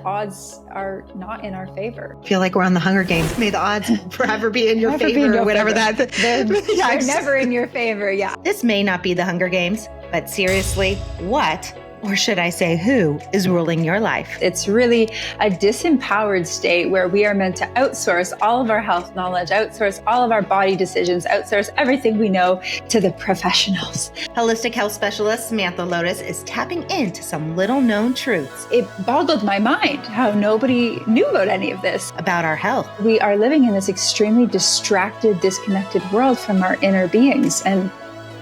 odds are not in our favor. I feel like we're on the Hunger Games. May the odds forever be in your favor or whatever that. They're never in your favor. Yeah. This may not be the Hunger Games, but seriously, what, or should I say who, is ruling your life? It's really a disempowered state where we are meant to outsource all of our health knowledge, outsource all of our body decisions, outsource everything we know to the professionals. Holistic health specialist Samantha Lotus is tapping into some little known truths. It boggled my mind how nobody knew about any of this. About our health. We are living in this extremely distracted, disconnected world from our inner beings. And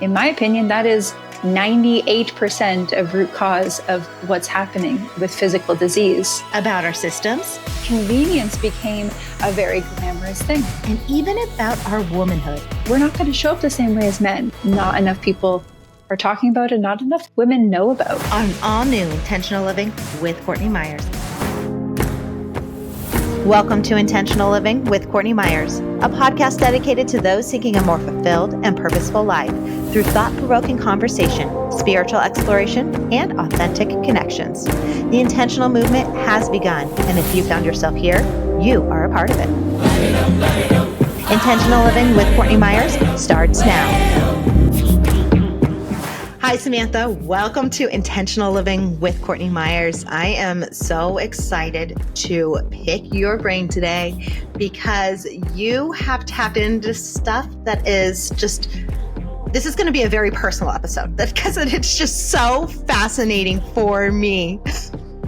in my opinion, that is 98% of root cause of what's happening with physical disease. About our systems. Convenience became a very glamorous thing. And even about our womanhood. We're not going to show up the same way as men. Not enough people are talking about it, not enough women know about. On all new Intentional Living with Courtney Meyers. Welcome to Intentional Living with Courtney Meyers, a podcast dedicated to those seeking a more fulfilled and purposeful life through thought-provoking conversation, spiritual exploration, and authentic connections. The intentional movement has begun, and if you found yourself here, you are a part of it. Intentional Living with Courtney Meyers starts now. Hi, Samantha. Welcome to Intentional Living with Courtney Meyers. I am so excited to pick your brain today because you have tapped into stuff that is just, this is going to be a very personal episode because it's just so fascinating for me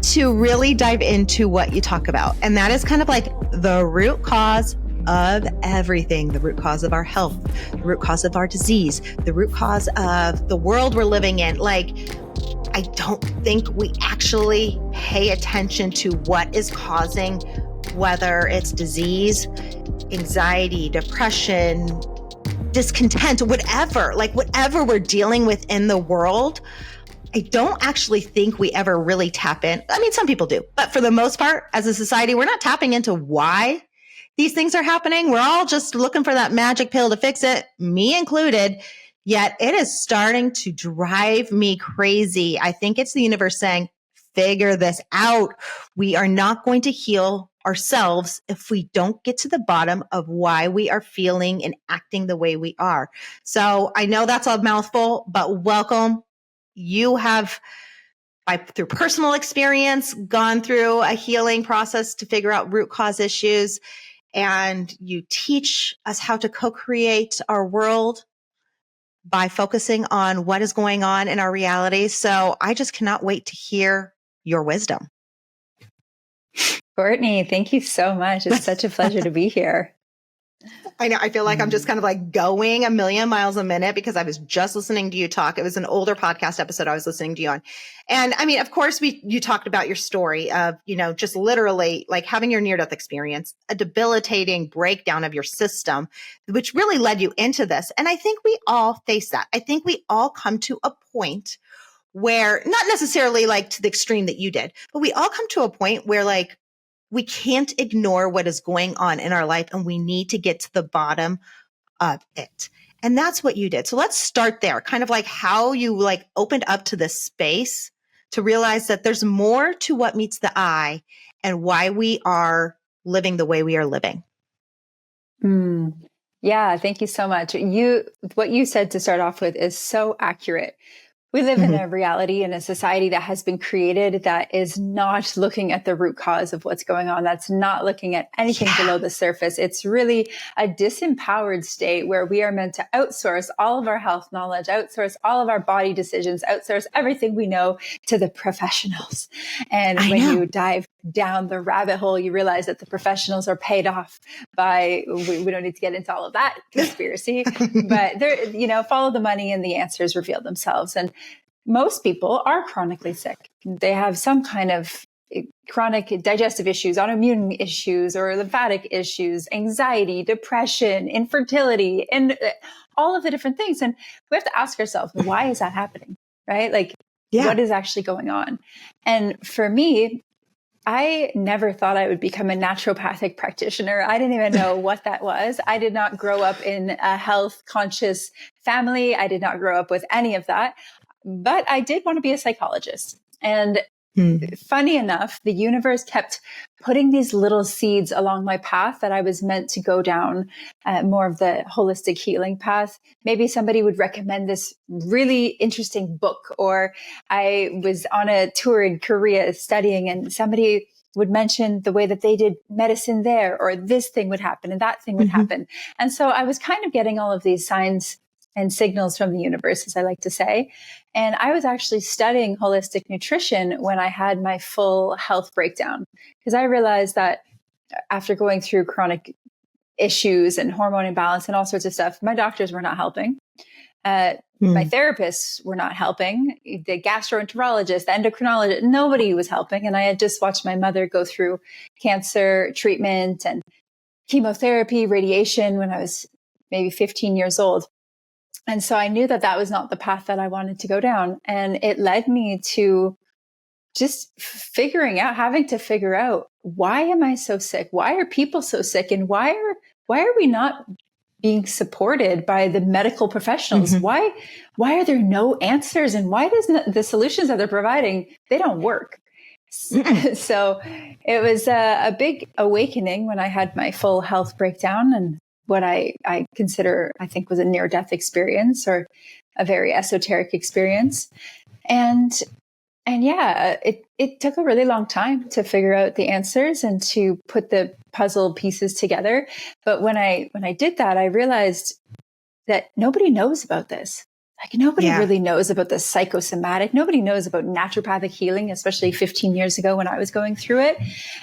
to really dive into what you talk about. And that is kind of like the root cause of everything, the root cause of our health, the root cause of our disease, the root cause of the world we're living in. Like, I don't think we actually pay attention to what is causing, whether it's disease, anxiety, depression, discontent, whatever we're dealing with in the world. I don't actually think we ever really tap in. I mean, some people do, but for the most part, as a society, we're not tapping into why these things are happening. We're all just looking for that magic pill to fix it, me included. Yet it is starting to drive me crazy. I think it's the universe saying, figure this out. We are not going to heal ourselves if we don't get to the bottom of why we are feeling and acting the way we are. So I know that's a mouthful, but welcome. You have, through personal experience, gone through a healing process to figure out root cause issues. And you teach us how to co-create our world by focusing on what is going on in our reality. So I just cannot wait to hear your wisdom. Courtney, thank you so much. It's such a pleasure to be here. I know. I feel like I'm just kind of like going a million miles a minute because I was just listening to you talk. It was an older podcast episode I was listening to you on. And I mean, of course, you talked about your story of, just literally like having your near-death experience, a debilitating breakdown of your system, which really led you into this. And I think we all face that. I think we all come to a point where, not necessarily like to the extreme that you did, but we all come to a point where like, we can't ignore what is going on in our life and we need to get to the bottom of it. And that's what you did. So let's start there, kind of like how you like opened up to this space to realize that there's more to what meets the eye and why we are living the way we are living. Yeah, thank you so much. What you said to start off with is so accurate. We live in a reality in a society that has been created that is not looking at the root cause of what's going on. That's not looking at anything below the surface. It's really a disempowered state where we are meant to outsource all of our health knowledge, outsource all of our body decisions, outsource everything we know to the professionals. And when you dive down the rabbit hole, you realize that the professionals are paid off by, we don't need to get into all of that conspiracy, but they're, follow the money and the answers reveal themselves. And most people are chronically sick. They have some kind of chronic digestive issues, autoimmune issues, or lymphatic issues, anxiety, depression, infertility, and all of the different things. And we have to ask ourselves, why is that happening? Right? Like, what is actually going on? And for me, I never thought I would become a naturopathic practitioner. I didn't even know what that was. I did not grow up in a health conscious family. I did not grow up with any of that. But I did want to be a psychologist. And funny enough, the universe kept putting these little seeds along my path that I was meant to go down more of the holistic healing path. Maybe somebody would recommend this really interesting book, or I was on a tour in Korea studying and somebody would mention the way that they did medicine there, or this thing would happen and that thing would happen. And so I was kind of getting all of these signs and signals from the universe, as I like to say. And I was actually studying holistic nutrition when I had my full health breakdown, because I realized that after going through chronic issues and hormone imbalance and all sorts of stuff, my doctors were not helping. My therapists were not helping. The gastroenterologist, the endocrinologist, nobody was helping. And I had just watched my mother go through cancer treatment and chemotherapy, radiation when I was maybe 15 years old. And so I knew that that was not the path that I wanted to go down. And it led me to just having to figure out, why am I so sick? Why are people so sick? And why are we not being supported by the medical professionals? Why are there no answers? And why doesn't the solutions that they're providing, they don't work? So it was a big awakening when I had my full health breakdown, and what I consider, I think, was a near-death experience, or a very esoteric experience. And yeah, it took a really long time to figure out the answers and to put the puzzle pieces together. But when I did that, I realized that nobody knows about this. Like, nobody really knows about the psychosomatic. Nobody knows about naturopathic healing, especially 15 years ago when I was going through it.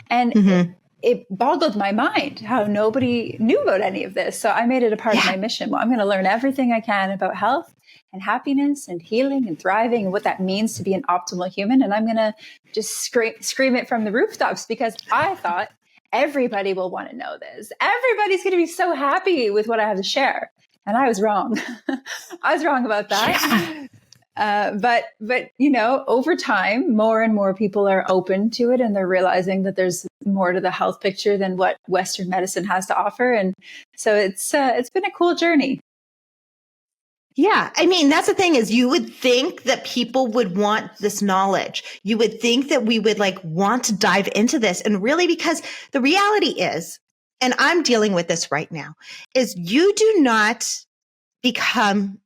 And it boggled my mind how nobody knew about any of this. So I made it a part of my mission. Well, I'm going to learn everything I can about health and happiness and healing and thriving and what that means to be an optimal human. And I'm going to just scream it from the rooftops, because I thought everybody will want to know this. Everybody's going to be so happy with what I have to share. And I was wrong. I was wrong about that. But you know, over time, more and more people are open to it, and they're realizing that there's more to the health picture than what Western medicine has to offer. And so it's been a cool journey. Yeah. I mean, that's the thing, is you would think that people would want this knowledge. You would think that we would want to dive into this. And really, because the reality is, and I'm dealing with this right now, is you do not become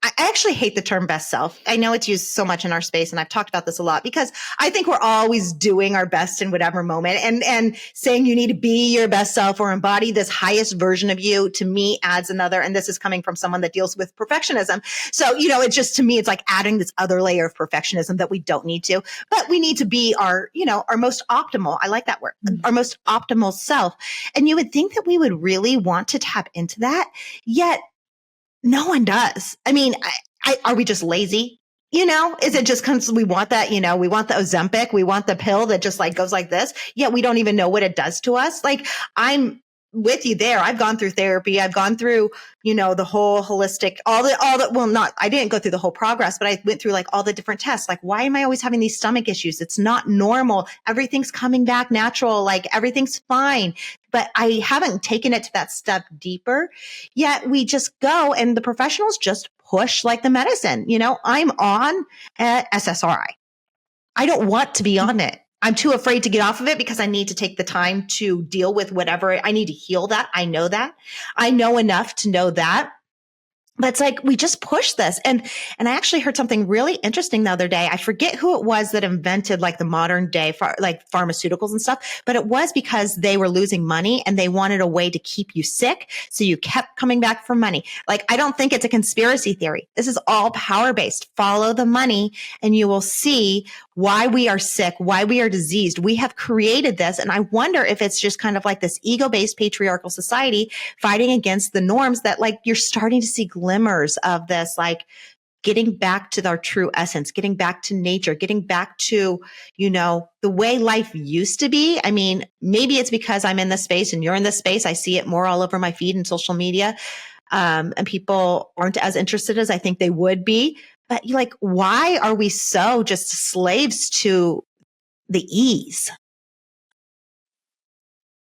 I actually hate the term best self. I know it's used so much in our space, and I've talked about this a lot, because I think we're always doing our best in whatever moment, and saying you need to be your best self or embody this highest version of you, to me adds another, and this is coming from someone that deals with perfectionism. So, you know, it's just, to me, it's like adding this other layer of perfectionism that we don't need to, but we need to be our most optimal. I like that word, our most optimal self. And you would think that we would really want to tap into that, yet no one does. I mean, are we just lazy? You know, is it just because we want that, we want the Ozempic, we want the pill that just goes like this, yet we don't even know what it does to us. I'm with you there. I've gone through therapy. I've gone through, the whole holistic, I didn't go through the whole progress, but I went through all the different tests. Why am I always having these stomach issues? It's not normal. Everything's coming back natural. Everything's fine. But I haven't taken it to that step deeper. Yet we just go, and the professionals just push the medicine. I'm on SSRI. I don't want to be on it. I'm too afraid to get off of it, because I need to take the time to deal with whatever I need to heal that. I know that. I know enough to know that. But it's we just push this. And I actually heard something really interesting the other day. I forget who it was that invented the modern day pharmaceuticals and stuff, but it was because they were losing money and they wanted a way to keep you sick. So you kept coming back for money. I don't think it's a conspiracy theory. This is all power based. Follow the money and you will see why we are sick, why we are diseased. We have created this. And I wonder if it's just kind of this ego-based patriarchal society fighting against the norms that you're starting to see glimmers of this, getting back to our true essence, getting back to nature, getting back to, the way life used to be. I mean, maybe it's because I'm in this space and you're in this space. I see it more all over my feed and social media. And people aren't as interested as I think they would be. But why are we so just slaves to the ease?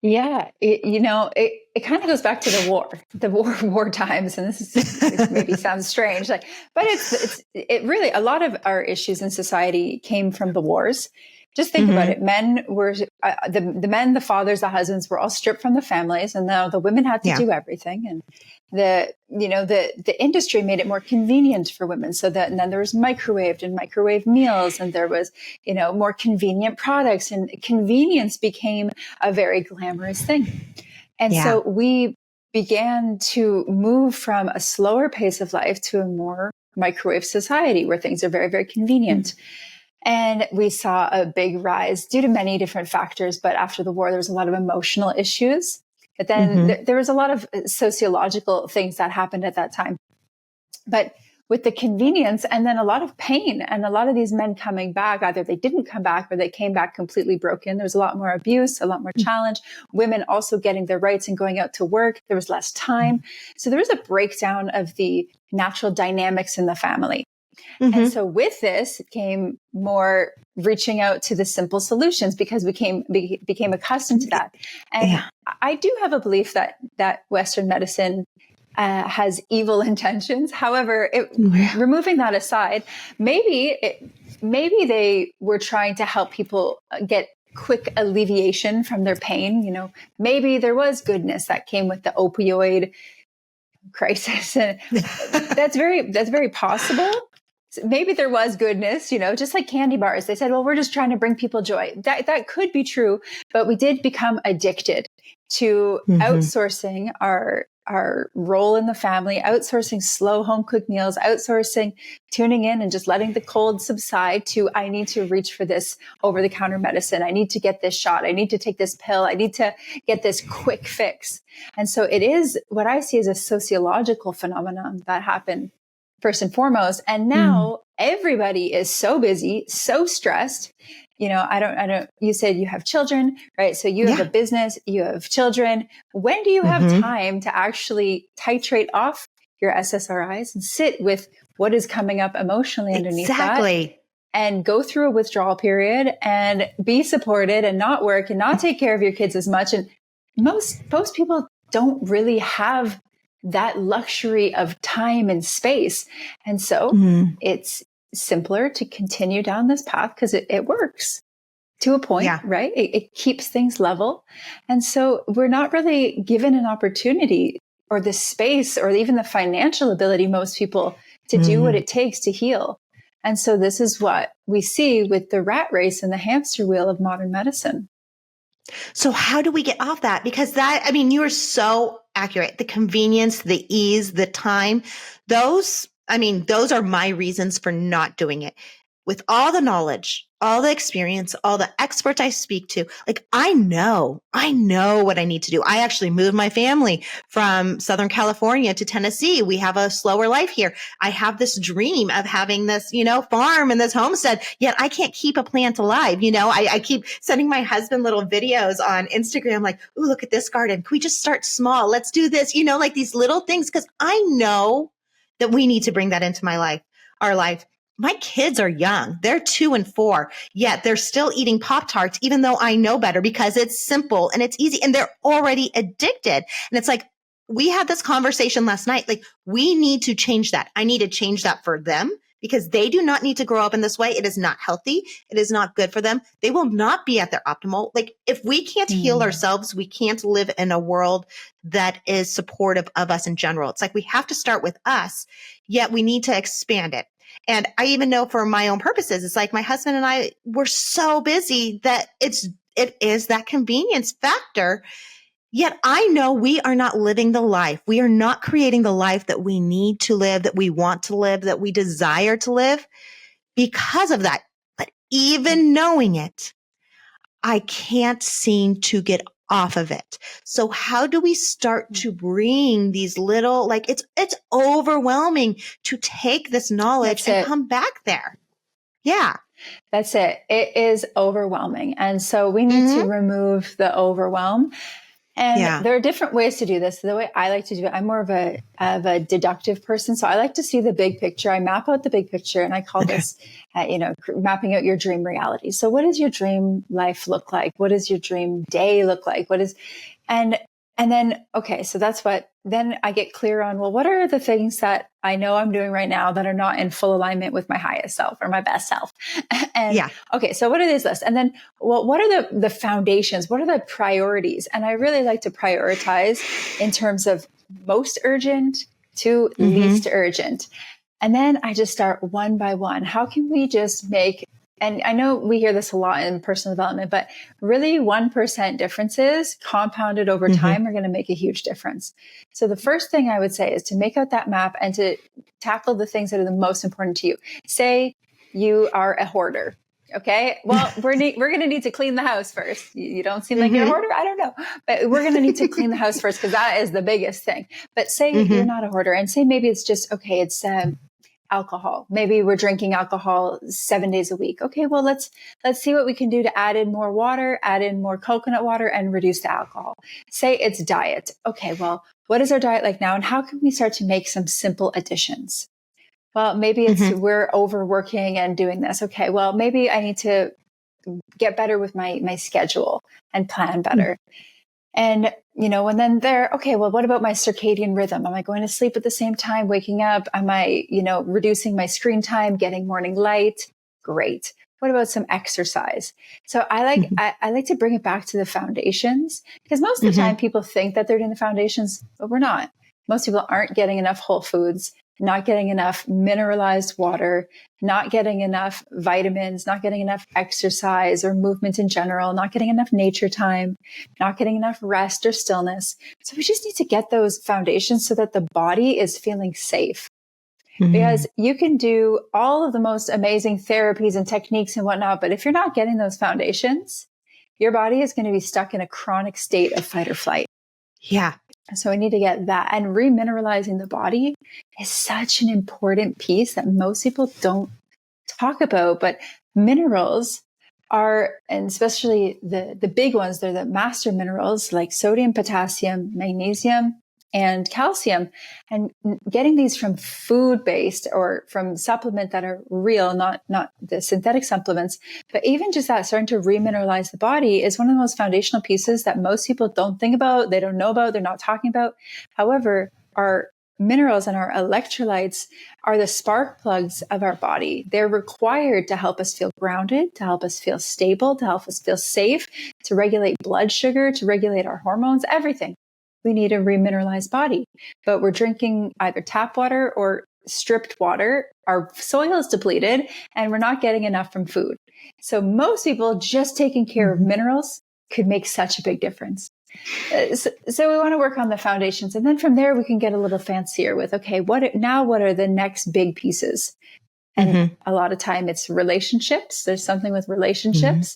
Yeah, it kind of goes back to the war times, and this maybe sounds strange, but it really, a lot of our issues in society came from the wars. Just think about it. Men were, the men, the fathers, the husbands were all stripped from the families, and now the women had to do everything. And the industry made it more convenient for women. So that, and then there was microwaved and microwave meals, and there was, more convenient products, and convenience became a very glamorous thing. And so we began to move from a slower pace of life to a more microwave society where things are very, very convenient. And we saw a big rise due to many different factors. But after the war, there was a lot of emotional issues. But then there was a lot of sociological things that happened at that time. But with the convenience, and then a lot of pain, and a lot of these men coming back, either they didn't come back or they came back completely broken. There was a lot more abuse, a lot more challenge. Women also getting their rights and going out to work. There was less time. So there was a breakdown of the natural dynamics in the family. And so with this came more reaching out to the simple solutions, because we became accustomed to that. And I do have a belief that Western medicine has evil intentions. However, removing that aside, maybe they were trying to help people get quick alleviation from their pain. Maybe there was goodness that came with the opioid crisis. And that's very possible. Maybe there was goodness, just like candy bars. They said, well, we're just trying to bring people joy. That could be true, but we did become addicted to outsourcing our role in the family, outsourcing slow home cooked meals, outsourcing tuning in and just letting the cold subside to, I need to reach for this over the counter medicine. I need to get this shot. I need to take this pill. I need to get this quick fix. And so it is what I see as a sociological phenomenon that happened first and foremost. And now everybody is so busy, so stressed. I don't, you said you have children, right? So you have a business, you have children. When do you have time to actually titrate off your SSRIs and sit with what is coming up emotionally underneath that? And go through a withdrawal period and be supported and not work and not take care of your kids as much. And most people don't really have that luxury of time and space. And so it's simpler to continue down this path because it works to a point, right? It keeps things level. And so we're not really given an opportunity or the space or even the financial ability, most people, to do what it takes to heal. And so this is what we see with the rat race and the hamster wheel of modern medicine. So how do we get off that? Because you are so accurate. The convenience, the ease, the time, those are my reasons for not doing it. With all the knowledge, all the experience, all the experts I speak to, I know what I need to do. I actually moved my family from Southern California to Tennessee. We have a slower life here. I have this dream of having this, farm and this homestead, yet I can't keep a plant alive. I keep sending my husband little videos on Instagram, like, ooh, look at this garden. Can we just start small? Let's do this, like these little things. Cause I know that we need to bring that into our life. My kids are young. They're 2 and 4, yet they're still eating Pop-Tarts, even though I know better because it's simple and it's easy and they're already addicted. And it's like, we had this conversation last night. We need to change that. I need to change that for them because they do not need to grow up in this way. It is not healthy. It is not good for them. They will not be at their optimal. If we can't heal ourselves, we can't live in a world that is supportive of us in general. It's like we have to start with us, yet we need to expand it. And I even know for my own purposes, it's like my husband and I were so busy that it is that convenience factor. Yet I know we are not living the life. We are not creating the life that we need to live, that we want to live, that we desire to live because of that. But even knowing it, I can't seem to get off of it. So how do we start to bring these little, it's overwhelming to take this knowledge and come back there. Yeah. That's it. It is overwhelming. And so we need to remove the overwhelm. And there are different ways to do this. The way I like to do it, I'm more of a deductive person. So I like to see the big picture. I map out the big picture and I call this, mapping out your dream reality. So what does your dream life look like? What does your dream day look like? And And then, okay, so then I get clear on, well, what are the things that I know I'm doing right now that are not in full alignment with my highest self or my best self? And okay, so what are these lists? And then, well, what are the foundations? What are the priorities? And I really like to prioritize in terms of most urgent to least urgent. And then I just start one by one. How can we just make, and I know we hear this a lot in personal development, but really 1% differences compounded over time are going to make a huge difference. So the first thing I would say is to make out that map and to tackle the things that are the most important to you. Say you are a hoarder. Okay. Well, we're going to need to clean the house first. You don't seem like you're a hoarder. I don't know, but we're going to need to clean the house first because that is the biggest thing. But say you're not a hoarder and say maybe it's just, okay, it's alcohol. Maybe we're drinking alcohol 7 days a week. Okay. Well, let's see what we can do to add in more water, add in more coconut water and reduce the alcohol. Say it's diet. Okay. Well, what is our diet like now? And how can we start to make some simple additions? Well, maybe it's we're overworking and doing this. Okay, well, maybe I need to get better with my schedule and plan better. And, and then okay, well, what about my circadian rhythm? Am I going to sleep at the same time, waking up? Am I, reducing my screen time, getting morning light? Great. What about some exercise? So I like to bring it back to the foundations because most of the time people think that they're doing the foundations, but we're not. Most people aren't getting enough whole foods, not getting enough mineralized water, not getting enough vitamins, not getting enough exercise or movement in general, not getting enough nature time, not getting enough rest or stillness. So we just need to get those foundations so that the body is feeling safe. Because you can do all of the most amazing therapies and techniques and whatnot, but if you're not getting those foundations, your body is going to be stuck in a chronic state of fight or flight. Yeah. So we need to get that. And remineralizing the body is such an important piece that most people don't talk about. But minerals are, and especially the big ones, they're the master minerals like sodium, potassium, magnesium, and calcium. And getting these from food-based or from supplement that are real, not the synthetic supplements, but even just that starting to remineralize the body is one of the most foundational pieces that most people don't think about, they don't know about, they're not talking about. However, our minerals and our electrolytes are the spark plugs of our body. They're required to help us feel grounded, to help us feel stable, to help us feel safe, to regulate blood sugar, to regulate our hormones, everything. We need a remineralized body, but we're drinking either tap water or stripped water. Our soil is depleted and we're not getting enough from food. So most people just taking care of minerals could make such a big difference. So we want to work on the foundations. And then from there, we can get a little fancier with, okay, what are the next big pieces? And a lot of time it's relationships. There's something with relationships.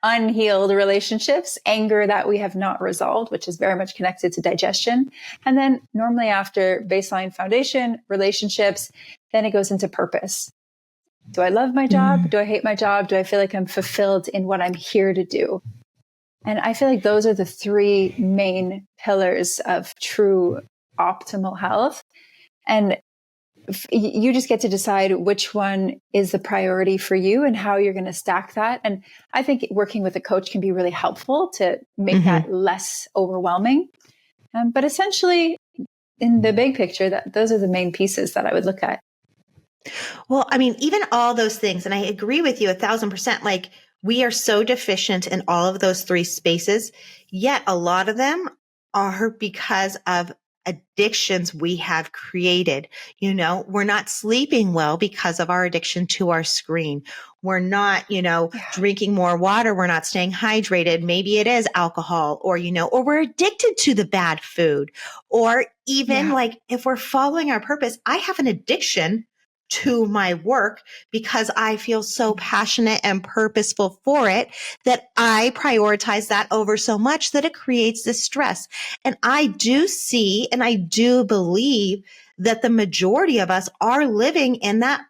Unhealed relationships, anger that we have not resolved, which is very much connected to digestion. And then normally after baseline foundation, relationships, then it goes into purpose. Do I love my job? Do I hate my job? Do I feel like I'm fulfilled in what I'm here to do? And I feel like those are the three main pillars of true optimal health. And you just get to decide which one is the priority for you and how you're going to stack that. And I think working with a coach can be really helpful to make that less overwhelming. But essentially, in the big picture, those are the main pieces that I would look at. Well, I mean, even all those things, and I agree with you 1,000%, like we are so deficient in all of those three spaces, yet a lot of them are because of addictions we have created. We're not sleeping well because of our addiction to our screen. We're not, drinking more water. We're not staying hydrated. Maybe it is alcohol or we're addicted to the bad food. Or even like if we're following our purpose, I have an addiction to my work because I feel so passionate and purposeful for it that I prioritize that over so much that it creates this stress. And I do see and I do believe that the majority of us are living in that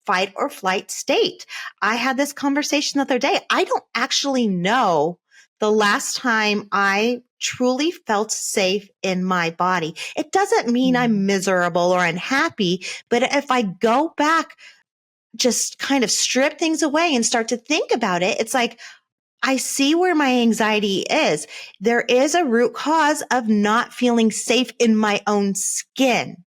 fight or flight state. I had this conversation the other day. I don't actually know the last time I truly felt safe in my body. It doesn't mean I'm miserable or unhappy, but if I go back, just kind of strip things away and start to think about it, it's like, I see where my anxiety is. There is a root cause of not feeling safe in my own skin.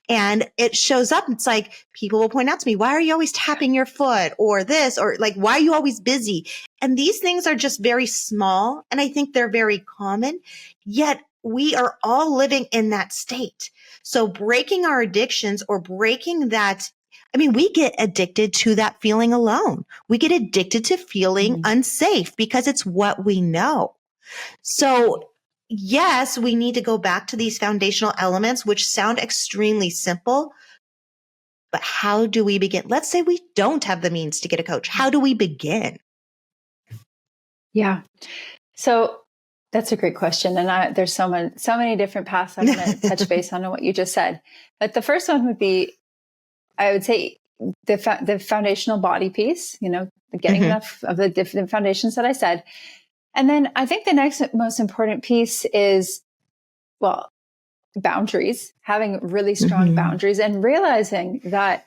And it shows up. It's like people will point out to me, why are you always tapping your foot or this, or like, why are you always busy? And these things are just very small. And I think they're very common, yet we are all living in that state. So breaking our addictions or breaking that, I mean, we get addicted to that feeling alone. We get addicted to feeling unsafe because it's what we know. So yes, we need to go back to these foundational elements, which sound extremely simple, but how do we begin? Let's say we don't have the means to get a coach. How do we begin? Yeah. So that's a great question. And there's so many different paths I'm going to touch base on what you just said. But the first one would be, I would say the foundational body piece, getting enough of the different foundations that I said. And then I think the next most important piece is, well, boundaries, having really strong boundaries and realizing that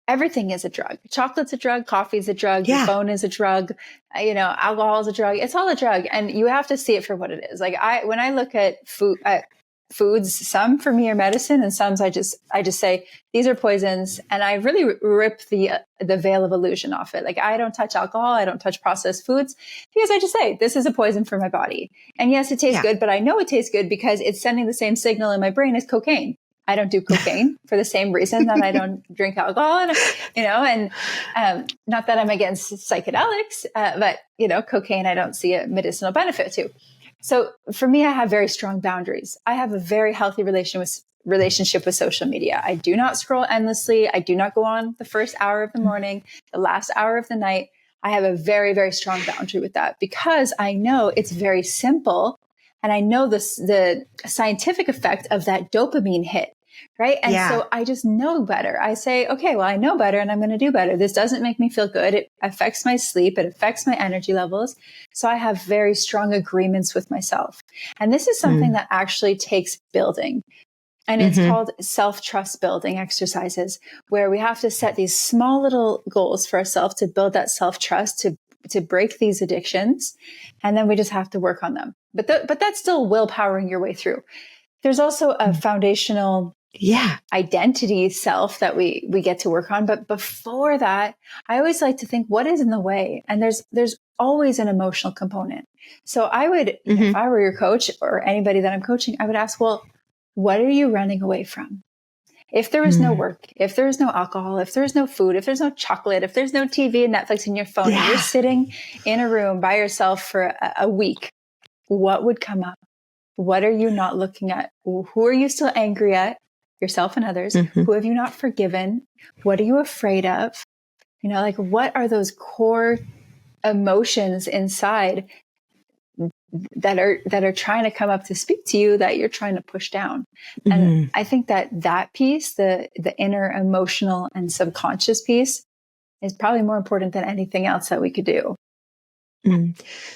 everything is a drug. Chocolate's a drug, coffee's a drug, your phone is a drug, alcohol is a drug. It's all a drug. And you have to see it for what it is. Like when I look at foods, some for me are medicine and some I just say, these are poisons. And I really rip the veil of illusion off it. Like I don't touch alcohol. I don't touch processed foods because I just say, this is a poison for my body. And yes, it tastes good, but I know it tases good because it's sending the same signal in my brain as cocaine. I don't do cocaine for the same reason that I don't drink alcohol, and not that I'm against psychedelics, but cocaine, I don't see a medicinal benefit to. So for me, I have very strong boundaries. I have a very healthy relationship with social media. I do not scroll endlessly. I do not go on the first hour of the morning, the last hour of the night. I have a very, very strong boundary with that because I know it's very simple. And I know the scientific effect of that dopamine hit. Right. And so I just know better. I say, okay, well, I know better and I'm going to do better. This doesn't make me feel good. It affects my sleep. It affects my energy levels. So I have very strong agreements with myself. And this is something that actually takes building. And it's called self-trust building exercises, where we have to set these small little goals for ourselves to build that self-trust, to break these addictions. And then we just have to work on them. But that's still willpowering your way through. There's also a foundational identity self that we get to work on. But before that, I always like to think, what is in the way? And there's always an emotional component. So I would, if I were your coach or anybody that I'm coaching, I would ask, well, what are you running away from? If there is no work, if there is no alcohol, if there's no food, if there's no chocolate, if there's no TV and Netflix in your phone, and you're sitting in a room by yourself for a week, what would come up? What are you not looking at? Who are you still angry at? Yourself and others. Who have you not forgiven? What are you afraid of? What are those core emotions inside that are trying to come up to speak to you that you're trying to push down? And I think that piece, the inner emotional and subconscious piece, is probably more important than anything else that we could do.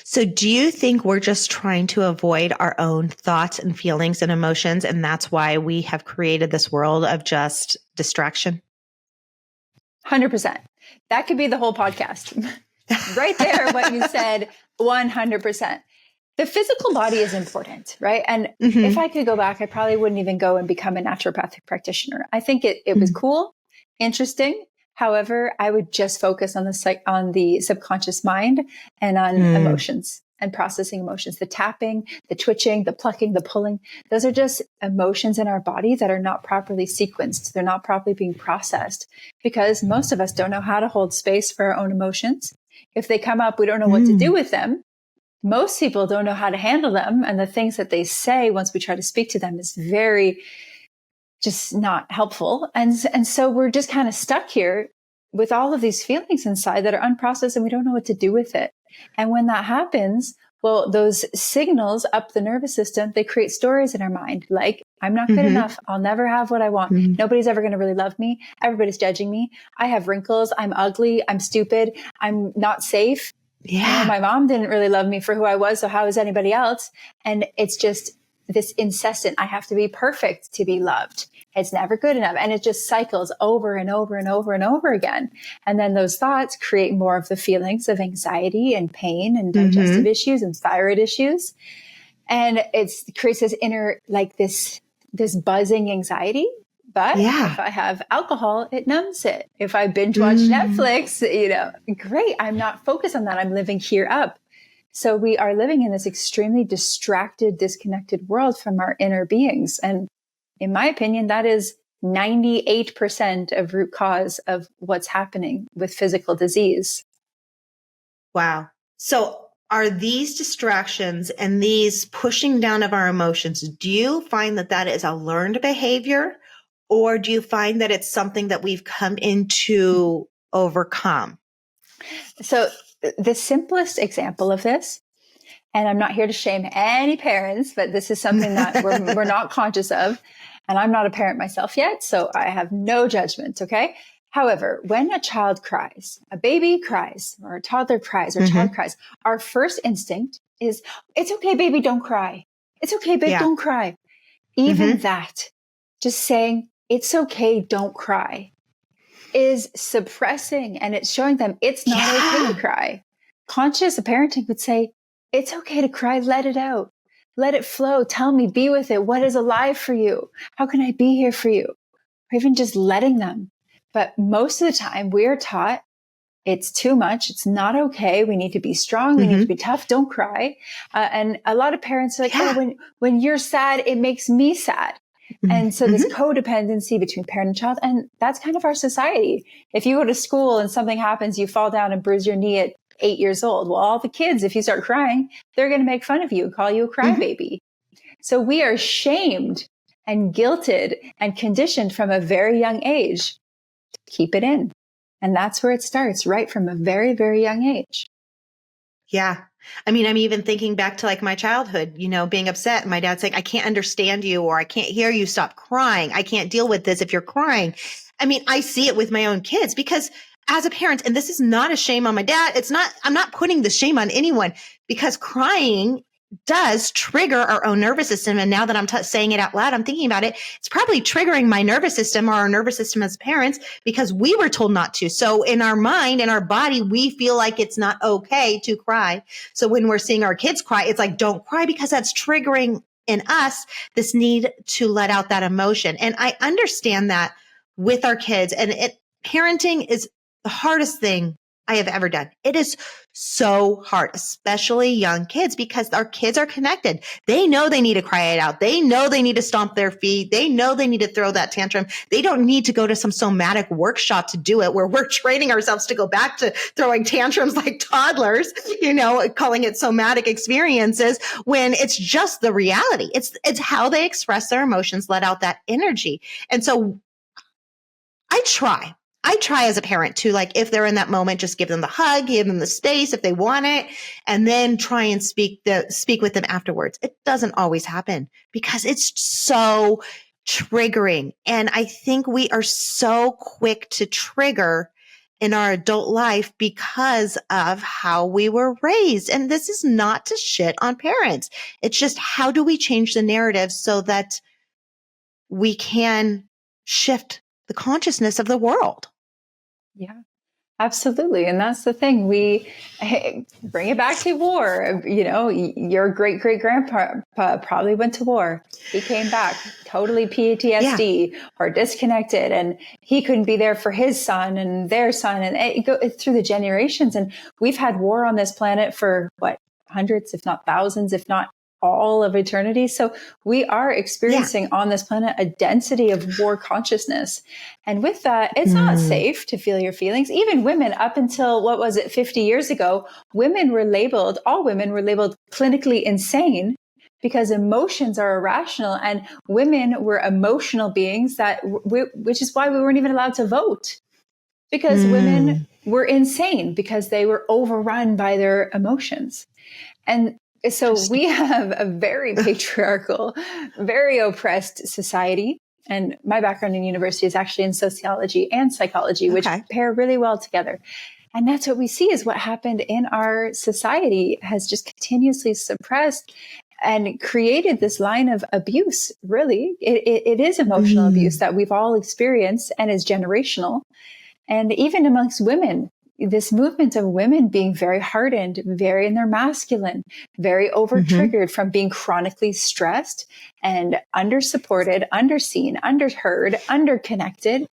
So do you think we're just trying to avoid our own thoughts and feelings and emotions, and that's why we have created this world of just distraction? 100%. That could be the whole podcast. Right there, what you said, 100%. The physical body is important, right? And if I could go back, I probably wouldn't even go and become a naturopathic practitioner. I think it was cool, interesting. However, I would just focus on the subconscious mind and on emotions and processing emotions, the tapping, the twitching, the plucking, the pulling. Those are just emotions in our body that are not properly sequenced. They're not properly being processed because most of us don't know how to hold space for our own emotions. If they come up, we don't know what to do with them. Most people don't know how to handle them. And the things that they say once we try to speak to them is very just not helpful. And so we're just kind of stuck here with all of these feelings inside that are unprocessed and we don't know what to do with it. And when that happens, well, those signals up the nervous system, they create stories in our mind. Like, I'm not good enough. I'll never have what I want. Nobody's ever going to really love me. Everybody's judging me. I have wrinkles. I'm ugly. I'm stupid. I'm not safe. My mom didn't really love me for who I was. So how is anybody else? And it's just this incessant, I have to be perfect to be loved. It's never good enough. And it just cycles over and over and over and over again. And then those thoughts create more of the feelings of anxiety and pain and digestive issues and thyroid issues. And it creates this inner, like this buzzing anxiety. But if I have alcohol, it numbs it. If I binge watch Netflix, great. I'm not focused on that. I'm living here up. So we are living in this extremely distracted, disconnected world from our inner beings. And in my opinion, that is 98% of root cause of what's happening with physical disease. Wow. So are these distractions and these pushing down of our emotions, do you find that that is a learned behavior, or do you find that it's something that we've come into overcome? So the simplest example of this, and I'm not here to shame any parents, but this is something that we're not conscious of. And I'm not a parent myself yet, so I have no judgment, okay? However, when a child cries, a baby cries, or a toddler cries, or a child cries, our first instinct is, it's okay, baby, don't cry. It's okay, babe, don't cry. Even that, just saying, it's okay, don't cry, is suppressing, and it's showing them it's not okay to cry. Conscious parenting would say, it's okay to cry, let it out. Let it flow. Tell me, be with it. What is alive for you? How can I be here for you? Or even just letting them. But most of the time we are taught it's too much. It's not okay. We need to be strong. We need to be tough. Don't cry. And a lot of parents are like, oh, when you're sad, it makes me sad. And so this codependency between parent and child, and that's kind of our society. If you go to school and something happens, you fall down and bruise your knee at 8 years old. Well, all the kids, if you start crying, they're going to make fun of you and call you a crybaby. So we are shamed and guilted and conditioned from a very young age to keep it in. And that's where it starts, right from a very, very young age. Yeah. I mean, I'm even thinking back to like my childhood, being upset and my dad saying, I can't understand you, or I can't hear you, stop crying. I can't deal with this if you're crying. I mean, I see it with my own kids because as a parent, and this is not a shame on my dad. I'm not putting the shame on anyone, because crying does trigger our own nervous system. And now that I'm saying it out loud, I'm thinking about it. It's probably triggering my nervous system, or our nervous system as parents, because we were told not to. So in our mind and our body, we feel like it's not okay to cry. So when we're seeing our kids cry, it's like, don't cry, because that's triggering in us this need to let out that emotion. And I understand that with our kids, and parenting is the hardest thing I have ever done. It is so hard, especially young kids, because our kids are connected. They know they need to cry it out. They know they need to stomp their feet. They know they need to throw that tantrum. They don't need to go to some somatic workshop to do it, where we're training ourselves to go back to throwing tantrums like toddlers, calling it somatic experiences, when it's just the reality. It's how they express their emotions, let out that energy. And so I try as a parent to, like, if they're in that moment, just give them the hug, give them the space if they want it, and then try and speak with them afterwards. It doesn't always happen because it's so triggering. And I think we are so quick to trigger in our adult life because of how we were raised. And this is not to shit on parents. It's just, how do we change the narrative so that we can shift the consciousness of the world? Yeah, absolutely. And that's the thing. We bring it back to war. Your great great grandpa probably went to war. He came back totally PTSD or disconnected, and he couldn't be there for his son and their son, and it goes through the generations. And we've had war on this planet for hundreds, if not thousands, if not all of eternity. So we are experiencing on this planet a density of war consciousness. And with that, it's not safe to feel your feelings. Even women, up until 50 years ago, all women were labeled clinically insane, because emotions are irrational, and women were emotional beings which is why we weren't even allowed to vote, because women were insane because they were overrun by their emotions. And so we have a very patriarchal, very oppressed society. And my background in university is actually in sociology and psychology, which pair really well together. And that's what we see is what happened in our society has just continuously suppressed and created this line of abuse. Really, it is emotional abuse that we've all experienced and is generational. And even amongst women, this movement of women being very hardened, very in their masculine, very over triggered from being chronically stressed and under supported, underseen, underheard, underconnected.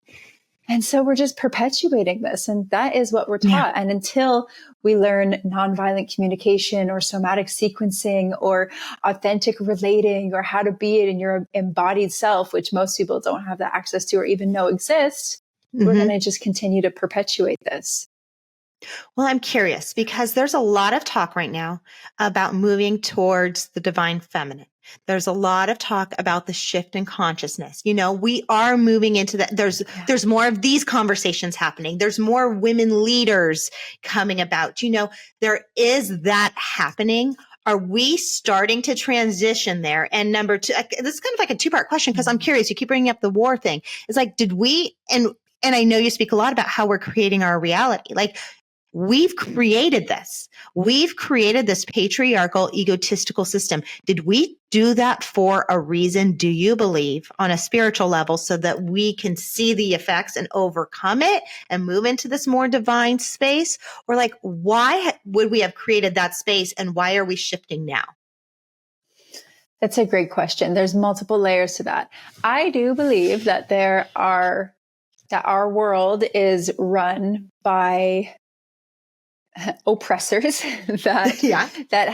And so we're just perpetuating this. And that is what we're taught. And until we learn nonviolent communication or somatic sequencing or authentic relating or how to be it in your embodied self, which most people don't have the access to or even know exists, we're going to just continue to perpetuate this. Well, I'm curious because there's a lot of talk right now about moving towards the divine feminine. There's a lot of talk about the shift in consciousness. You know, we are moving into that. There's more of these conversations happening. There's more women leaders coming about. You know, there is that happening. Are we starting to transition there? And number two, this is kind of like a two-part question because I'm curious. You keep bringing up the war thing. It's like, did we, and I know you speak a lot about how we're creating our reality. Like, we've created this. We've created this patriarchal, egotistical system. Did we do that for a reason, do you believe, on a spiritual level, so that we can see the effects and overcome it and move into this more divine space? Or like, why would we have created that space and why are we shifting now? That's a great question. There's multiple layers to that. I do believe that our world is run by oppressors that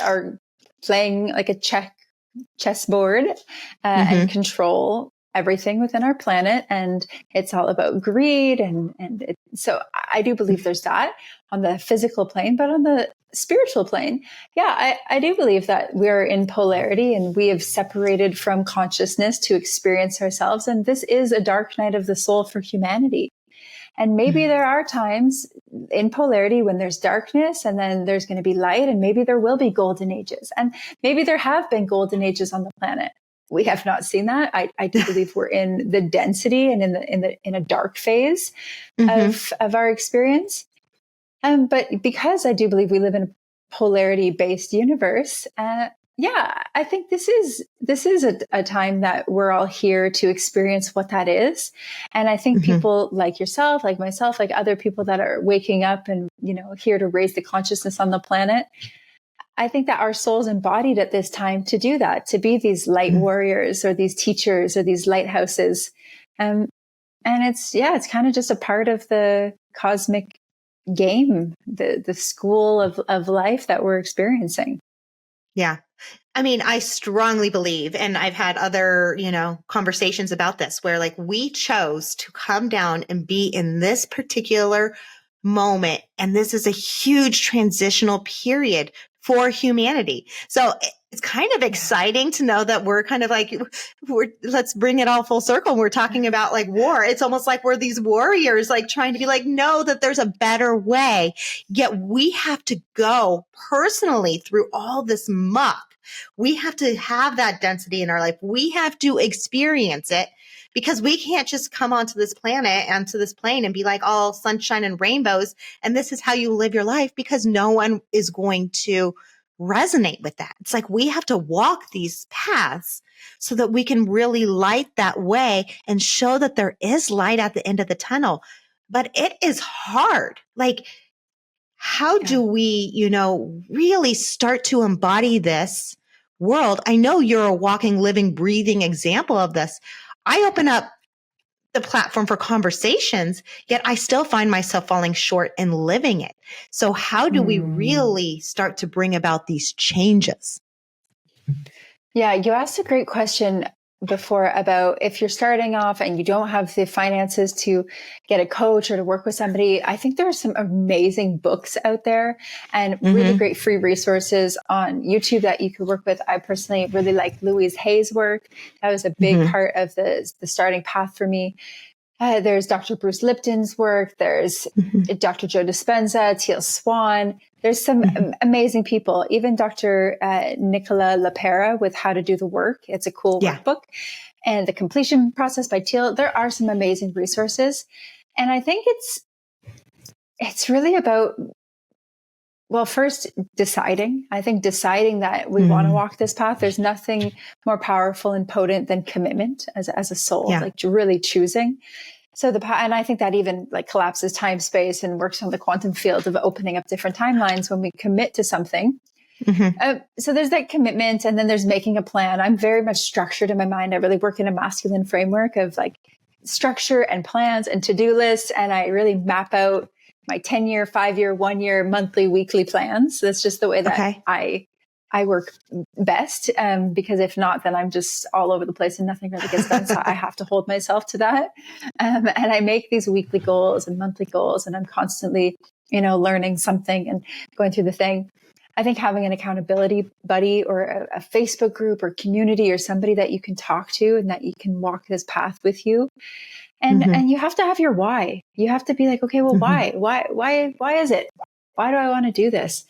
are playing like a chessboard and control everything within our planet, and it's all about greed so I do believe there's that on the physical plane, but on the spiritual plane, I do believe that we're in polarity and we have separated from consciousness to experience ourselves, and this is a dark night of the soul for humanity. And maybe there are times in polarity when there's darkness and then there's going to be light, and maybe there will be golden ages. And maybe there have been golden ages on the planet. We have not seen that. I do believe we're in the density and in a dark phase of our experience. But because I do believe we live in a polarity based universe, I think this is a time that we're all here to experience what that is. And I think people like yourself, like myself, like other people that are waking up and, you know, here to raise the consciousness on the planet, I think that our soul's embodied at this time to do that, to be these light warriors or these teachers or these lighthouses. And it's kind of just a part of the cosmic game, the school of life that we're experiencing. Yeah. I mean, I strongly believe, and I've had other, conversations about this where like we chose to come down and be in this particular moment. And this is a huge transitional period for humanity. So it's kind of exciting to know that we're kind of like, let's bring it all full circle. We're talking about like war. It's almost like we're these warriors, like trying to be like, no, that there's a better way. Yet we have to go personally through all this muck. We have to have that density in our life. We have to experience it because we can't just come onto this planet and to this plane and be like all sunshine and rainbows. And this is how you live your life, because no one is going to resonate with that. It's like we have to walk these paths so that we can really light that way and show that there is light at the end of the tunnel. But it is hard. Like, how do we, really start to embody this world? I know you're a walking, living, breathing example of this. I open up the platform for conversations, yet I still find myself falling short in living it. So how do we really start to bring about these changes? Yeah, you asked a great question before about if you're starting off and you don't have the finances to get a coach or to work with somebody. I think there are some amazing books out there and really great free resources on YouTube that you could work with. I personally really like Louise Hay's work. That was a big part of the starting path for me. There's Dr. Bruce Lipton's work. There's Dr. Joe Dispenza, Teal Swan. There's some amazing people. Even Dr. Nicola LaPera with How to Do the Work. It's a cool workbook. And The Completion Process by Teal. There are some amazing resources. And I think it's really about Well, first deciding. I think deciding that we want to walk this path. There's nothing more powerful and potent than commitment as a soul, like really choosing. So and I think that even like collapses time, space, and works on the quantum field of opening up different timelines when we commit to something. So there's that commitment, and then there's making a plan. I'm very much structured in my mind. I really work in a masculine framework of like structure and plans and to-do lists. And I really map out my 10-year, 5-year, 1-year, monthly, weekly plans. That's just the way that I work best. Because if not, then I'm just all over the place and nothing really gets done. So I have to hold myself to that. And I make these weekly goals and monthly goals, and I'm constantly, learning something and going through the thing. I think having an accountability buddy or a Facebook group or community or somebody that you can talk to and that you can walk this path with you. And you have to have your why. You have to be like, okay, well, why is it? Why do I want to do this?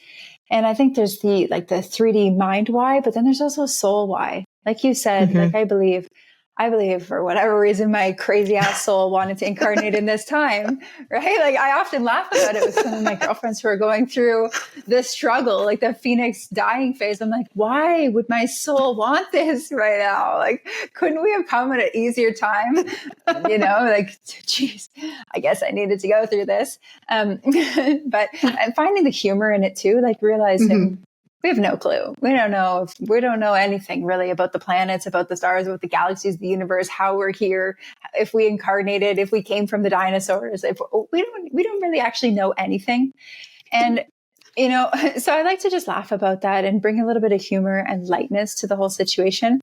And I think there's the 3D mind why, but then there's also a soul why. Like you said, like I believe for whatever reason, my crazy ass soul wanted to incarnate in this time, right? Like I often laugh about it with some of my girlfriends who are going through this struggle, like the Phoenix dying phase. I'm like, why would my soul want this right now? Like, couldn't we have come at an easier time? Geez, I guess I needed to go through this. But finding the humor in it too, like realizing, we have no clue. We don't know anything really about the planets, about the stars, about the galaxies, the universe, how we're here, if we incarnated, if we came from the dinosaurs. If we don't really actually know anything. And, so I like to just laugh about that and bring a little bit of humor and lightness to the whole situation.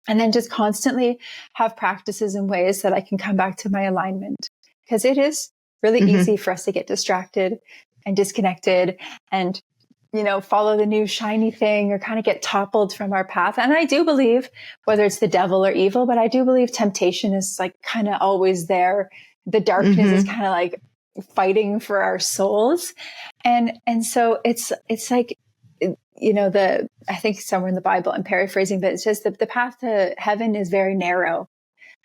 And then just constantly have practices and ways that I can come back to my alignment, because it is really easy for us to get distracted and disconnected and follow the new shiny thing or kind of get toppled from our path. And I do believe, whether it's the devil or evil, but I do believe temptation is like kind of always there. The darkness is kind of like fighting for our souls. And so it's like, I think somewhere in the Bible, I'm paraphrasing, but it says that the path to heaven is very narrow.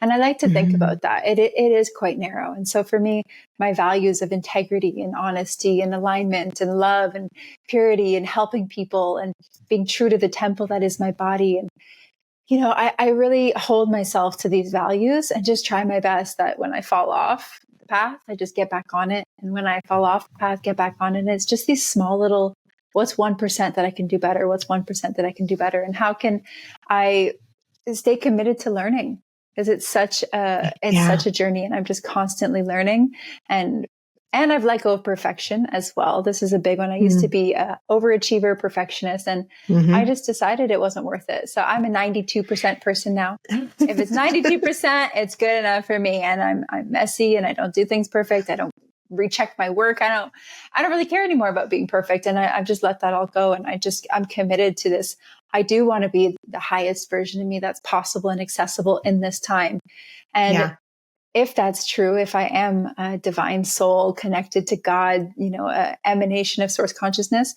And I like to think about that. It is quite narrow. And so for me, my values of integrity and honesty and alignment and love and purity and helping people and being true to the temple that is my body. And, I really hold myself to these values and just try my best that when I fall off the path, I just get back on it. And when I fall off the path, get back on it. And it's just these small little, what's 1% that I can do better? What's 1% that I can do better? And how can I stay committed to learning? Because it's such a journey, and I'm just constantly learning, and I've let go of perfection as well. This is a big one. I used to be a overachiever, perfectionist, and I just decided it wasn't worth it. So I'm a 92% person now. If it's 92%, it's good enough for me. And I'm messy, and I don't do things perfect. I don't recheck my work. I don't really care anymore about being perfect, and I've just let that all go. And I'm committed to this. I do want to be the highest version of me that's possible and accessible in this time. And if that's true, if I am a divine soul connected to God, an emanation of source consciousness,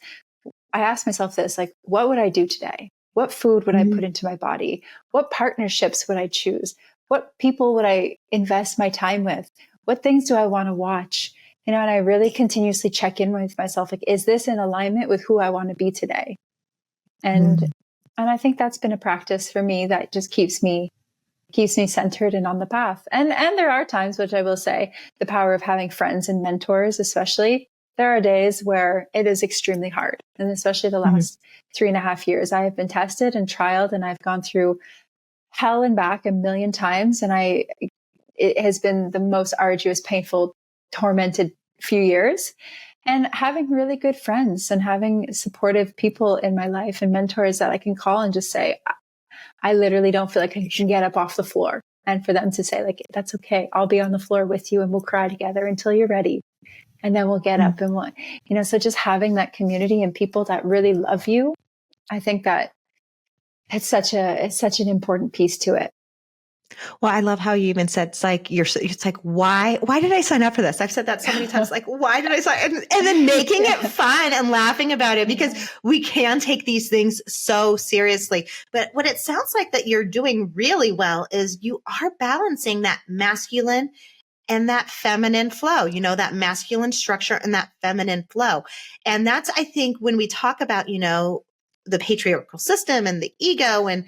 I ask myself this, like, what would I do today? What food would I put into my body? What partnerships would I choose? What people would I invest my time with? What things do I want to watch? And I really continuously check in with myself, like, is this in alignment with who I want to be today? And I think that's been a practice for me that just keeps me centered and on the path. And there are times, which I will say, the power of having friends and mentors, especially, there are days where it is extremely hard. And especially the last 3.5 years, I have been tested and trialed, and I've gone through hell and back a million times. And it has been the most arduous, painful, tormented few years. And having really good friends and having supportive people in my life and mentors that I can call and just say, I literally don't feel like I can get up off the floor. And for them to say, like, that's okay. I'll be on the floor with you and we'll cry together until you're ready. And then we'll get up and so just having that community and people that really love you, I think that it's such an important piece to it. Well, I love how you even said, it's like, why did I sign up for this? I've said that so many times, like, why did I sign? And then making it fun and laughing about it, because we can take these things so seriously. But what it sounds like that you're doing really well is you are balancing that masculine and that feminine flow, that masculine structure and that feminine flow. And that's, I think, when we talk about, the patriarchal system and the ego and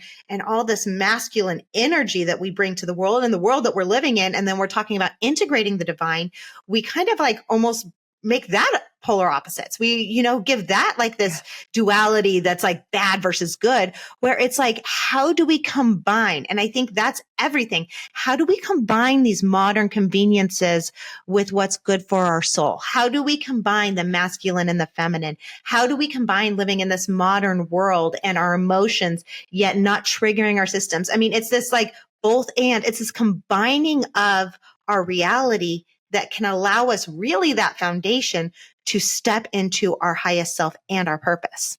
all this masculine energy that we bring to the world and the world that we're living in. And then we're talking about integrating the divine. We kind of like almost make that polar opposites. We, give that like this duality that's like bad versus good, where it's like, how do we combine? And I think that's everything. How do we combine these modern conveniences with what's good for our soul? How do we combine the masculine and the feminine? How do we combine living in this modern world and our emotions, yet not triggering our systems? I mean, it's this like both and it's this combining of our reality that can allow us really that foundation to step into our highest self and our purpose.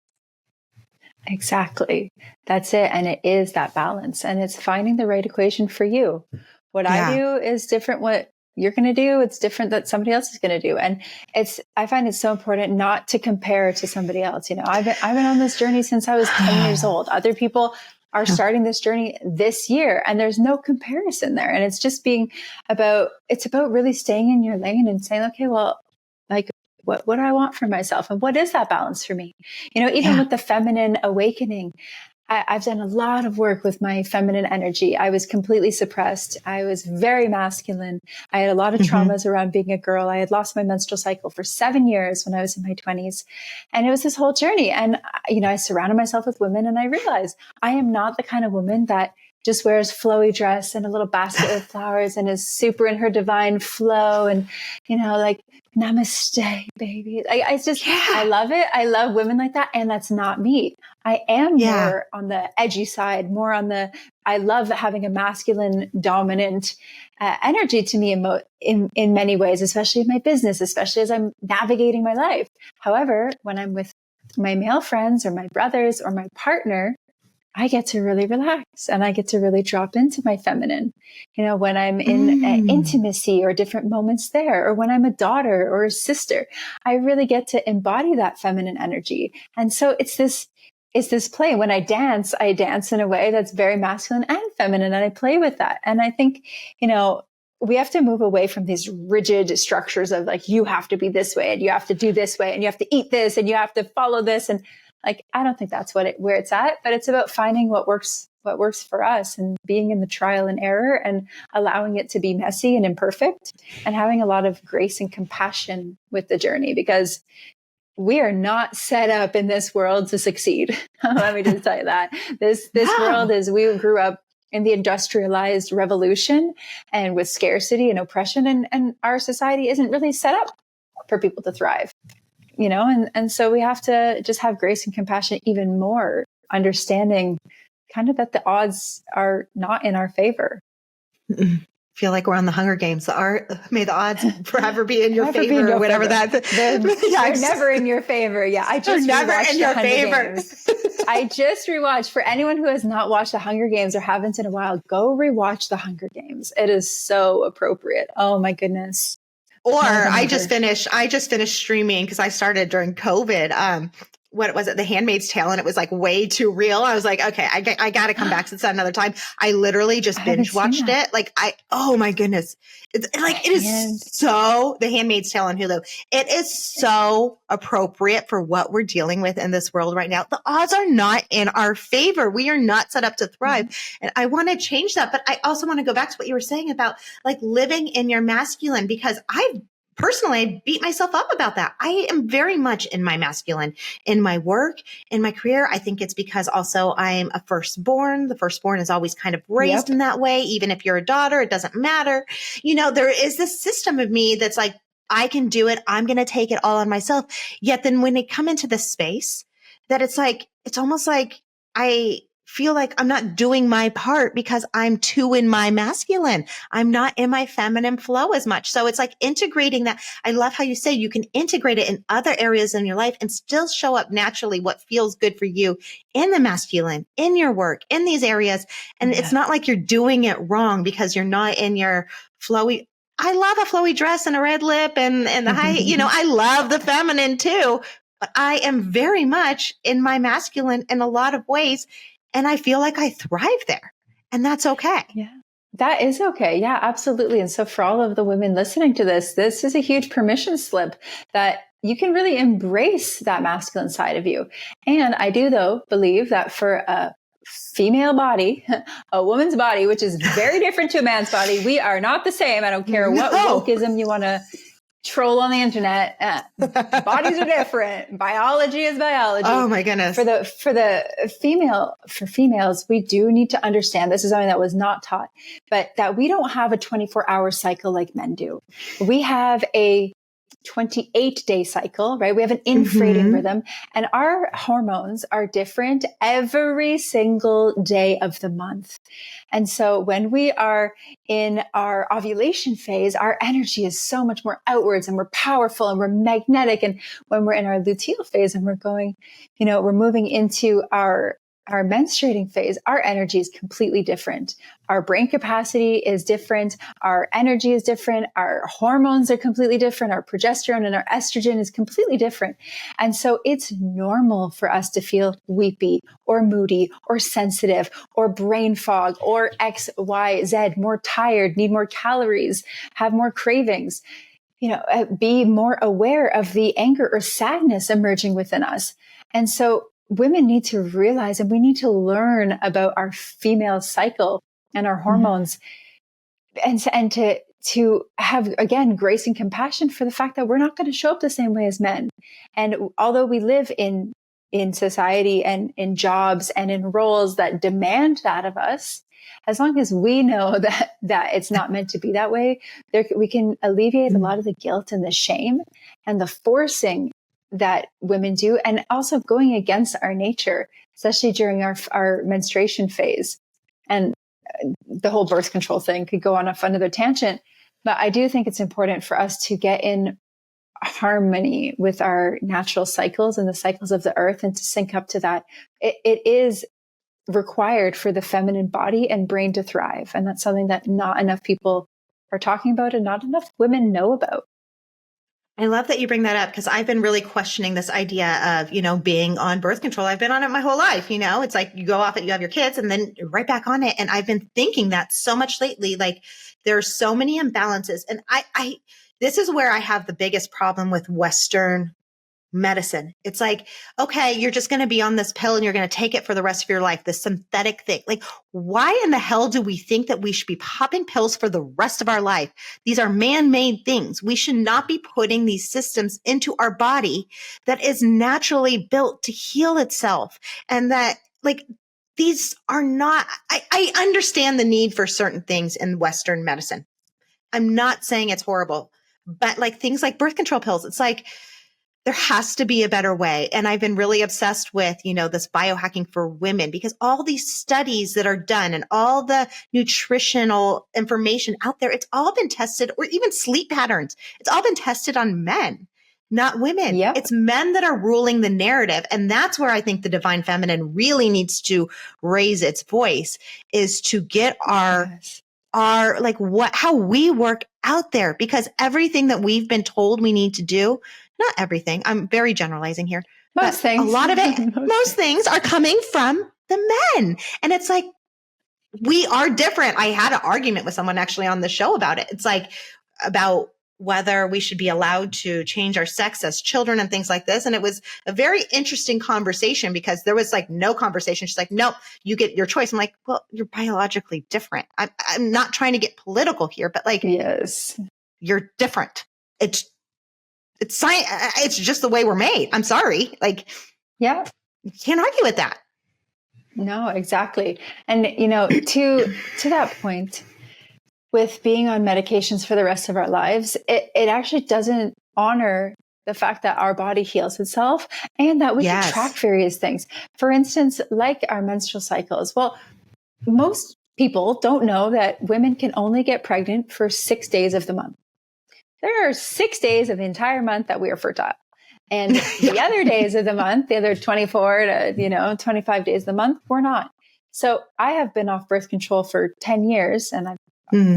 Exactly. That's it. And it is that balance. And it's finding the right equation for you. What I do is different. What you're going to do, it's different that somebody else is going to do. And I find it so important not to compare to somebody else. I've been on this journey since I was 10 years old. Other people are starting this journey this year, and there's no comparison there. And it's just it's about really staying in your lane and saying, okay, well, like, what do I want for myself? And what is that balance for me? Even with the feminine awakening, I've done a lot of work with my feminine energy. I was completely suppressed. I was very masculine. I had a lot of traumas around being a girl. I had lost my menstrual cycle for 7 years when I was in my 20s. And it was this whole journey. And, I surrounded myself with women, and I realized I am not the kind of woman that just wears flowy dress and a little basket of flowers and is super in her divine flow and, like, namaste, baby. I love it. I love women like that. And that's not me. I am more on the edgy side, I love having a masculine dominant energy to me in many ways, especially in my business, especially as I'm navigating my life. However, when I'm with my male friends or my brothers or my partner, I get to really relax and I get to really drop into my feminine, when I'm in intimacy or different moments there, or when I'm a daughter or a sister, I really get to embody that feminine energy. And so it's this play. When I dance in a way that's very masculine and feminine, and I play with that. And I think, we have to move away from these rigid structures of like, you have to be this way and you have to do this way and you have to eat this and you have to follow this. And like, I don't think that's where it's at, but it's about finding what works for us and being in the trial and error and allowing it to be messy and imperfect and having a lot of grace and compassion with the journey, because we are not set up in this world to succeed. Let me just tell you that this world we grew up in the industrialized revolution and with scarcity and oppression, and our society isn't really set up for people to thrive. And so we have to just have grace and compassion even more, understanding kind of that the odds are not in our favor. Feel like we're on the Hunger Games. May the odds forever be in your favor, or whatever that. They're never in your favor. Yeah, I just never in your favor. I just rewatched. For anyone who has not watched the Hunger Games or haven't in a while, go rewatch the Hunger Games. It is so appropriate. Oh my goodness. Or I just finished streaming because I started during COVID. What was it? The Handmaid's Tale, and it was like way too real. I was like, okay, I got to come back to this another time. I literally just binge watched it. Like oh my goodness. It is so, The Handmaid's Tale on Hulu. It is so appropriate for what we're dealing with in this world right now. The odds are not in our favor. We are not set up to thrive. And I want to change that. But I also want to go back to what you were saying about like living in your masculine, because personally, I beat myself up about that. I am very much in my masculine, in my work, in my career. I think it's because also I'm a firstborn. The firstborn is always kind of raised in that way. Even if you're a daughter, it doesn't matter. There is this system of me that's like, I can do it. I'm going to take it all on myself. Yet then when they come into this space, that it's almost like I feel like I'm not doing my part because I'm too in my masculine. I'm not in my feminine flow as much. So it's like integrating that. I love how you say you can integrate it in other areas in your life and still show up naturally what feels good for you in the masculine, in your work, in these areas. And it's not like you're doing it wrong because you're not in your flowy. I love a flowy dress and a red lip and the high, I love the feminine too, but I am very much in my masculine in a lot of ways. And I feel like I thrive there, and that's okay. Yeah. That is okay. Yeah, absolutely. And so for all of the women listening to this is a huge permission slip that you can really embrace that masculine side of you. And I do, though, believe that for a female body, a woman's body, which is very different to a man's body, we are not the same. I don't care what wokeism you want to troll on the internet. Bodies are different. Biology is biology. Oh my goodness. For females, we do need to understand, this is something that was not taught, but that we don't have a 24-hour cycle like men do. We have a 28-day cycle, right? We have an infrating rhythm, and our hormones are different every single day of the month. And so when we are in our ovulation phase, our energy is so much more outwards and we're powerful and we're magnetic. And when we're in our luteal phase and we're going, we're moving into our menstruating phase, our energy is completely different. Our brain capacity is different. Our energy is different. Our hormones are completely different. Our progesterone and our estrogen is completely different. And so it's normal for us to feel weepy or moody or sensitive or brain fog or X, Y, Z, more tired, need more calories, have more cravings, be more aware of the anger or sadness emerging within us. And so women need to realize, and we need to learn about our female cycle and our hormones, and to have, again, grace and compassion for the fact that we're not going to show up the same way as men. And although we live in society and in jobs and in roles that demand that of us, as long as we know that it's not meant to be that way, we can alleviate a lot of the guilt and the shame and the forcing that women do, and also going against our nature, especially during our menstruation phase. And the whole birth control thing could go on another tangent, but I do think it's important for us to get in harmony with our natural cycles and the cycles of the earth, and to sync up to that. It is required for the feminine body and brain to thrive. And that's something that not enough people are talking about and not enough women know about. I love that you bring that up, because I've been really questioning this idea of, being on birth control. I've been on it my whole life. It's like you go off it, you have your kids, and then right back on it. And I've been thinking that so much lately. Like, there are so many imbalances. And this is where I have the biggest problem with Western medicine. It's like, okay, you're just going to be on this pill and you're going to take it for the rest of your life, this synthetic thing. Like, why in the hell do we think that we should be popping pills for the rest of our life? These are man-made things. We should not be putting these systems into our body that is naturally built to heal itself. And that, like, these are not, I understand the need for certain things in Western medicine. I'm not saying it's horrible, but like things like birth control pills, it's like, there has to be a better way. And I've been really obsessed with, this biohacking for women, because all these studies that are done and all the nutritional information out there, it's all been tested, or even sleep patterns. It's all been tested on men, not women. Yep. It's men that are ruling the narrative. And that's where I think the divine feminine really needs to raise its voice, is to get how we work out there, because everything that we've been told we need to do, not everything, I'm very generalizing here. Most things. A lot of it, most things are coming from the men. And it's like, we are different. I had an argument with someone actually on the show about it. It's like about whether we should be allowed to change our sex as children and things like this. And it was a very interesting conversation, because there was like no conversation. She's like, nope, you get your choice. I'm like, well, you're biologically different. I'm not trying to get political here, but like, yes, you're different. It's science. It's just the way we're made. I'm sorry. Like, yeah, you can't argue with that. No, exactly. And, to that point, with being on medications for the rest of our lives, it actually doesn't honor the fact that our body heals itself and that we can track various things. For instance, like our menstrual cycles. Well, most people don't know that women can only get pregnant for 6 days of the month. There are 6 days of the entire month that we are fertile. And the other days of the month, the other 24 to, 25 days of the month, we're not. So I have been off birth control for 10 years and I've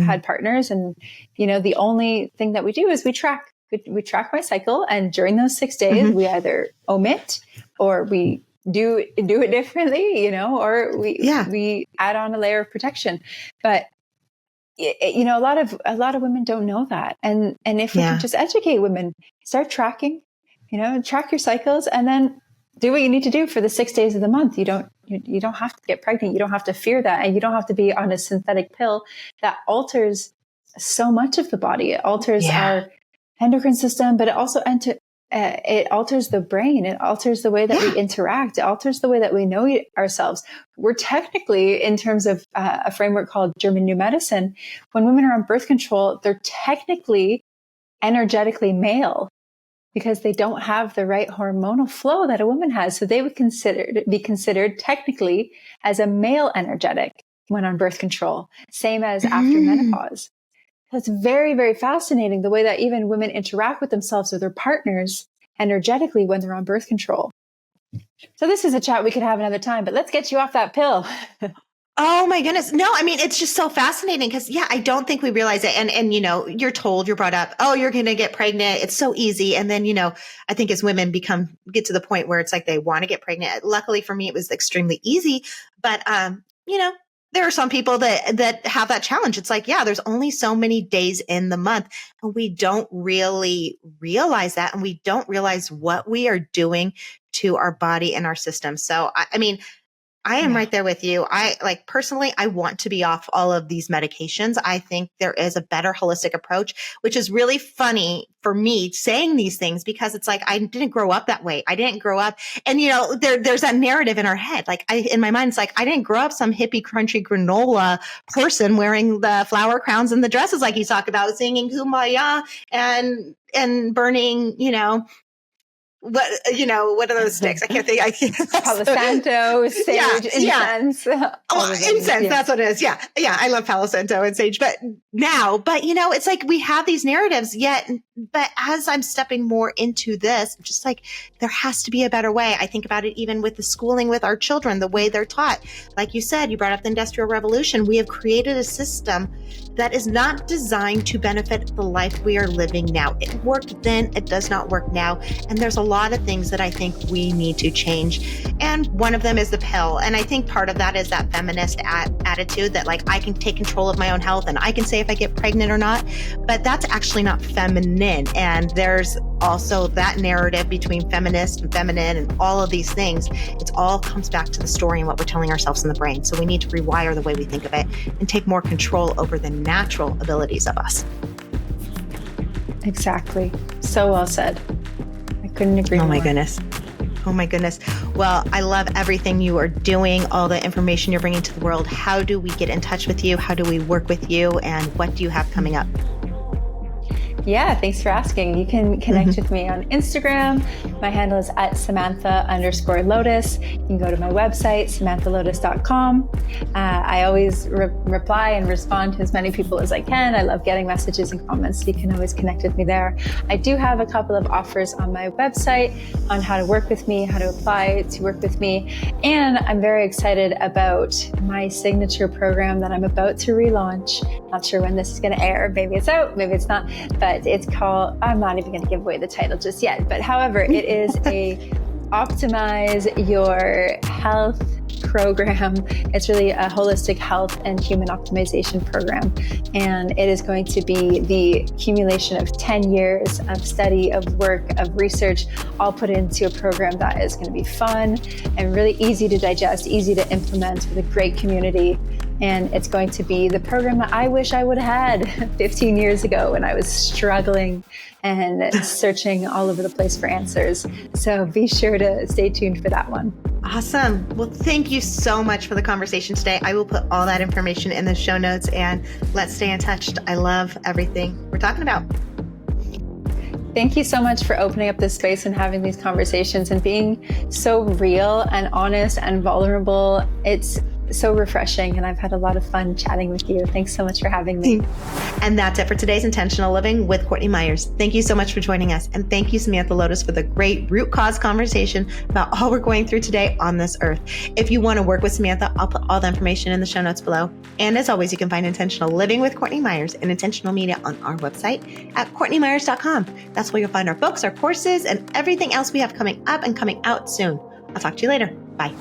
had partners. And, the only thing that we do is we track my cycle. And during those 6 days, we either omit or we do it differently, or we add on a layer of protection. But a lot of women don't know that. And if we can just educate women, start tracking, track your cycles, and then do what you need to do for the 6 days of the month. You don't have to get pregnant. You don't have to fear that. And you don't have to be on a synthetic pill that alters so much of the body. It alters our endocrine system, but it also it alters the brain. It alters the way that we interact. It alters the way that we know ourselves. We're technically, in terms of a framework called German New Medicine, when women are on birth control, they're technically energetically male because they don't have the right hormonal flow that a woman has. So they would be considered technically as a male energetic when on birth control, same as after menopause. That's very, very fascinating, the way that even women interact with themselves or their partners energetically when they're on birth control. So this is a chat we could have another time, but let's get you off that pill. Oh my goodness. No, I mean, it's just so fascinating because I don't think we realize it. And, you're brought up, oh, you're going to get pregnant. It's so easy. And then, I think as women get to the point where it's like they want to get pregnant. Luckily for me, it was extremely easy. But, there are some people that have that challenge. It's like, there's only so many days in the month, and we don't really realize that. And we don't realize what we are doing to our body and our system. So, I am right there with you. Personally, I want to be off all of these medications. I think there is a better holistic approach, which is really funny for me saying these things because it's like, I didn't grow up that way. I didn't grow up. And, there's that narrative in our head. In my mind, it's like, I didn't grow up some hippie, crunchy granola person wearing the flower crowns and the dresses like you talk about, singing Kumbaya and burning, what are those sticks? I can't think. Palo Santo, sage, incense. Incense. That's what it is. Yeah. I love Palo Santo and sage. But it's like we have these narratives but as I'm stepping more into this, just like there has to be a better way. I think about it even with the schooling with our children, the way they're taught. Like you said, you brought up the Industrial Revolution. We have created a system that is not designed to benefit the life we are living now. It worked then, it does not work now. And there's a lot of things that I think we need to change. And one of them is the pill. And I think part of that is that feminist attitude that like I can take control of my own health and I can say if I get pregnant or not, but that's actually not feminine. And there's also that narrative between feminist and feminine and all of these things. It all comes back to the story and what we're telling ourselves in the brain. So we need to rewire the way we think of it and take more control over the natural abilities of us. Exactly. So well said. I couldn't agree more. Oh my goodness. Well, I love everything you are doing, all the information you're bringing to the world. How do we get in touch with you? How do we work with you? And what do you have coming up? Yeah, thanks for asking. You can connect with me on Instagram. My handle is @Samantha_Lotus. You can go to my website, samanthalotus.com. I always reply and respond to as many people as I can. I love getting messages and comments, so you can always connect with me there. I do have a couple of offers on my website on how to work with me, how to apply to work with me. And I'm very excited about my signature program that I'm about to relaunch. Not sure when this is going to air. Maybe it's out, maybe it's not. But it's called, I'm not even going to give away the title just yet, but however, it is a optimize your health program. It's really a holistic health and human optimization program. And it is going to be the accumulation of 10 years of study, of work, of research, all put into a program that is going to be fun and really easy to digest, easy to implement with a great community. And it's going to be the program that I wish I would have had 15 years ago when I was struggling and searching all over the place for answers. So be sure to stay tuned for that one. Awesome. Well, thank you so much for the conversation today. I will put all that information in the show notes and let's stay in touch. I love everything we're talking about. Thank you so much for opening up this space and having these conversations and being so real and honest and vulnerable. It's so refreshing, and I've had a lot of fun chatting with you. Thanks so much for having me. And that's it for today's Intentional Living with Courtney Meyers. Thank you so much for joining us. And thank you, Samantha Lotus, for the great root cause conversation about all we're going through today on this earth. If you want to work with Samantha, I'll put all the information in the show notes below. And as always, you can find Intentional Living with Courtney Meyers and Intentional Media on our website at CourtneyMyers.com. That's where you'll find our books, our courses, and everything else we have coming up and coming out soon. I'll talk to you later. Bye.